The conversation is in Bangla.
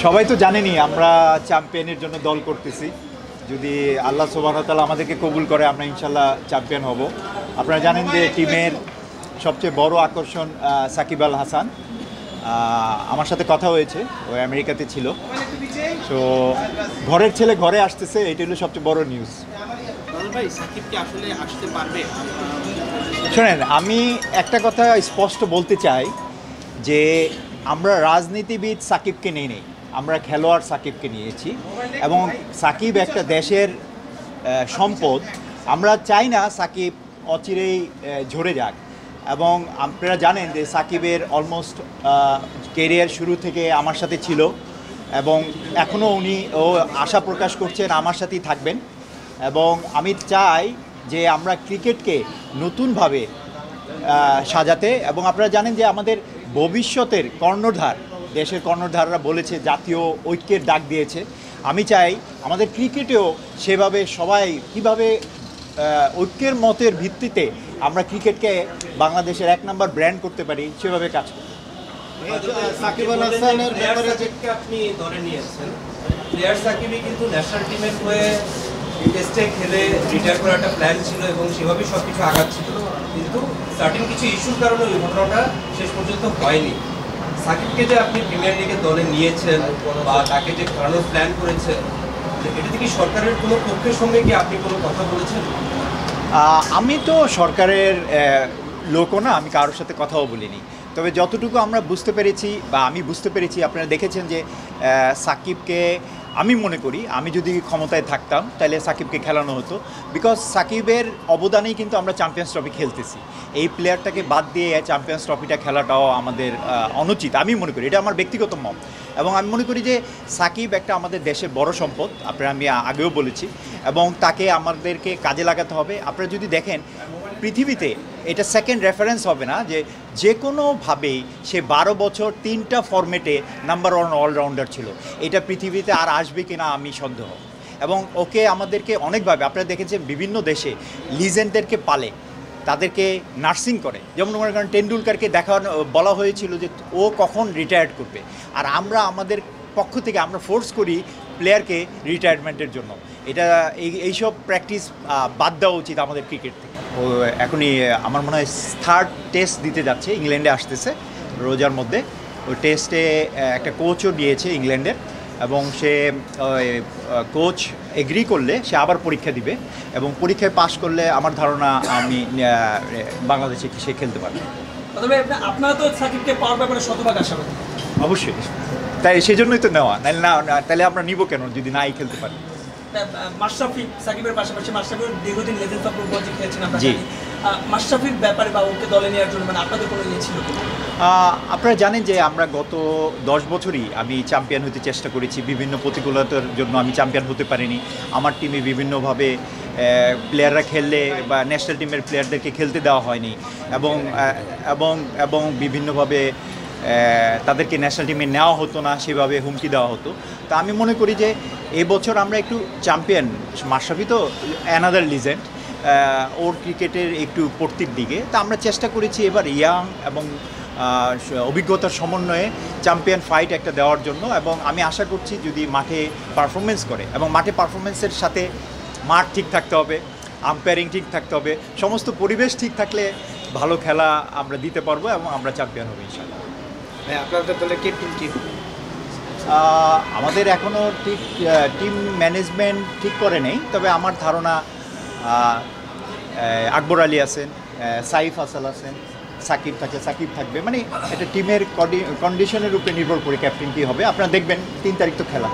সবাই তো জানেনই আমরা চ্যাম্পিয়নের জন্য দল করতেছি। যদি আল্লাহ সুবহানাহু ওয়া তাআলা আমাদেরকে কবুল করে আমরা ইনশাল্লাহ চ্যাম্পিয়ন হব। আপনারা জানেন যে টিমের সবচেয়ে বড় আকর্ষণ সাকিব আল হাসান। আমার সাথে কথা হয়েছে, ও আমেরিকাতে ছিল। তো ঘরের ছেলে ঘরে আসতেছে, এটা হলো সবচেয়ে বড় নিউজ। শোনেন, আমি একটা কথা স্পষ্ট বলতে চাই যে আমরা রাজনীতিবিদ সাকিবকে নিয়ে নেই, আমরা খেলোয়াড় সাকিবকে নিয়েছি এবং সাকিব একটা দেশের সম্পদ। আমরা চাই না সাকিব অচিরেই ঝরে যাক। এবং আপনারা জানেন যে সাকিবের অলমোস্ট কেরিয়ার শুরু থেকে আমার সাথে ছিল এবং এখনও ও আশা প্রকাশ করছেন আমার সাথেই থাকবেন। এবং আমি চাই যে আমরা ক্রিকেটকে নতুনভাবে সাজাতে, এবং আপনারা জানেন যে আমাদের ভবিষ্যতের কর্ণধার, দেশের কর্ণধাররা বলেছে জাতীয় ঐক্যের ডাক দিয়েছে। আমি চাই আমাদের ক্রিকেটেও সেভাবে সবাই কীভাবে ঐক্যের মতের ভিত্তিতে আমরা ক্রিকেটকে বাংলাদেশের এক নম্বর ব্র্যান্ড করতে পারি সেভাবে কাজ করি। সাকিব আল হাসানের ব্যাপারে আপনি ধরে নিয়েছেন, প্লেয়ার সাকিবই কিন্তু ন্যাশনাল টিমের হয়ে টেস্টে খেলে রিটায়ার করার একটা প্ল্যান ছিল এবং সেভাবেই সব কিছু আগাচ্ছিল, কিন্তু সার্টিন কিছু ইস্যুর কারণে ওই ঘটনাটা শেষ পর্যন্ত হয়নি। সাকিবকে যে আপনি প্রিমিয়ার লিগে দলে নিয়েছেন বা তাকে যে খেলানোর প্ল্যান করেছেন, এটা থেকে সরকারের কোনো পক্ষের সঙ্গে কি আপনি কোনো কথা বলেছেন? আমি তো সরকারের লোকও না, আমি কারোর সাথে কথাও বলিনি। তবে যতটুকু আমরা বুঝতে পেরেছি বা আমি বুঝতে পেরেছি, আপনারা দেখেছেন যে সাকিবকে, আমি মনে করি আমি যদি ক্ষমতায় থাকতাম তাহলে সাকিবকে খেলানো হতো। বিকজ সাকিবের অবদানেই কিন্তু আমরা চ্যাম্পিয়ন্স ট্রফি খেলতেছি। এই প্লেয়ারটাকে বাদ দিয়ে চ্যাম্পিয়ন্স ট্রফিটা খেলাটাও আমাদের অনুচিত, আমি মনে করি। এটা আমার ব্যক্তিগত মত। এবং আমি মনে করি যে সাকিব একটা আমাদের দেশের বড় সম্পদ, আপনারা আমি আগেও বলেছি, এবং তাকে আমাদেরকে কাজে লাগাতে হবে। আপনারা যদি দেখেন পৃথিবীতে এটা সেকেন্ড রেফারেন্স হবে না যে কোনোভাবেই সে 12 বছর 3টা ফরম্যাটে নাম্বার 1 অলরাউন্ডার ছিল। এটা পৃথিবীতে আর আসবে কিনা আমি সন্দেহ। এবং ওকে আমাদেরকে অনেকভাবে, আপনারা দেখেছেন বিভিন্ন দেশে লিজেন্ডদেরকে পালে, তাদেরকে নার্সিং করে। যেমন মনে করেন টেন্ডুলকারকে বলা হয়েছিল যে ও কখন রিটায়ার্ড করবে, আর আমরা আমাদের পক্ষ থেকে আমরা ফোর্স করি প্লেয়ারকে রিটায়ারমেন্টের জন্য। এটা এইসব প্র্যাকটিস বাদ দেওয়া উচিত আমাদের ক্রিকেট থেকে। ও এখনই আমার মনে হয় 3rd টেস্ট দিতে যাচ্ছে, ইংল্যান্ডে আসতেছে রোজার মধ্যে। ওই টেস্টে একটা কোচও নিয়েছে ইংল্যান্ডের, এবং সে কোচ এগ্রি করলে সে আবার পরীক্ষা দিবে, এবং পরীক্ষায় পাশ করলে আমার ধারণা আমি বাংলাদেশে সে খেলতে পারবে। তবে আপনারা তো সাকিবকে পাওয়ার ব্যাপারে শতভাগ আশাবাদী। অবশ্যই, তাই সেজন্যই তো নেওয়া, নাহলে তাহলে আমরা নিব কেন যদি নাই খেলতে পারি। মাশরাফি সাকিবের পাশাপাশি মাশরাফির দীর্ঘদিন লেজেন্ডস অফ ফুটবল খেলেছেন আপনারা জানেন। মাশরাফির ব্যাপারে বা ওকে দলে নেওয়ার জন্য আপনাদের কোনো ইয়ে ছিল কি? আপনারা জানেন যে আমরা গত 10 বছরই আমি চ্যাম্পিয়ন হতে চেষ্টা করেছি। বিভিন্ন প্রতিকূলতার জন্য আমি চ্যাম্পিয়ন হতে পারিনি। আমার টিমে বিভিন্নভাবে প্লেয়াররা খেললে বা ন্যাশনাল টিমের প্লেয়ারদেরকে খেলতে দেওয়া হয়নি, এবং এবং এবং বিভিন্নভাবে তাদেরকে ন্যাশনাল টিমে নেওয়া হতো না, সেভাবে হুমকি দেওয়া হতো। তা আমি মনে করি যে এবছর আমরা একটু চ্যাম্পিয়ন, মাশরাফি তো অ্যানাদার লিজেন্ড, ওর ক্রিকেটের একটু পড়তির দিকে। তা আমরা চেষ্টা করেছি এবার ইয়াং এবং অভিজ্ঞতার সমন্বয়ে চ্যাম্পিয়ন ফাইট একটা দেওয়ার জন্য। এবং আমি আশা করছি যদি মাঠে পারফরমেন্স করে, এবং মাঠে পারফরমেন্সের সাথে মাঠ ঠিক থাকতে হবে, আম্পায়ারিং ঠিক থাকতে হবে, সমস্ত পরিবেশ ঠিক থাকলে ভালো খেলা আমরা দিতে পারবো এবং আমরা চ্যাম্পিয়ন হবো ইনশাআল্লাহ। আপনাদের দলে ক্যাপ্টেন কি? আমাদের এখনও ঠিক টিম ম্যানেজমেন্ট ঠিক করে নেই, তবে আমার ধারণা আকবর আলী আছেন, সাইফ আসাল আছেন, সাকিব থাকলে সাকিব থাকবে। মানে এটা টিমের কন্ডিশনের উপরে নির্ভর করে ক্যাপ্টেন কী হবে। আপনারা দেখবেন 3 তারিখ তো খেলা।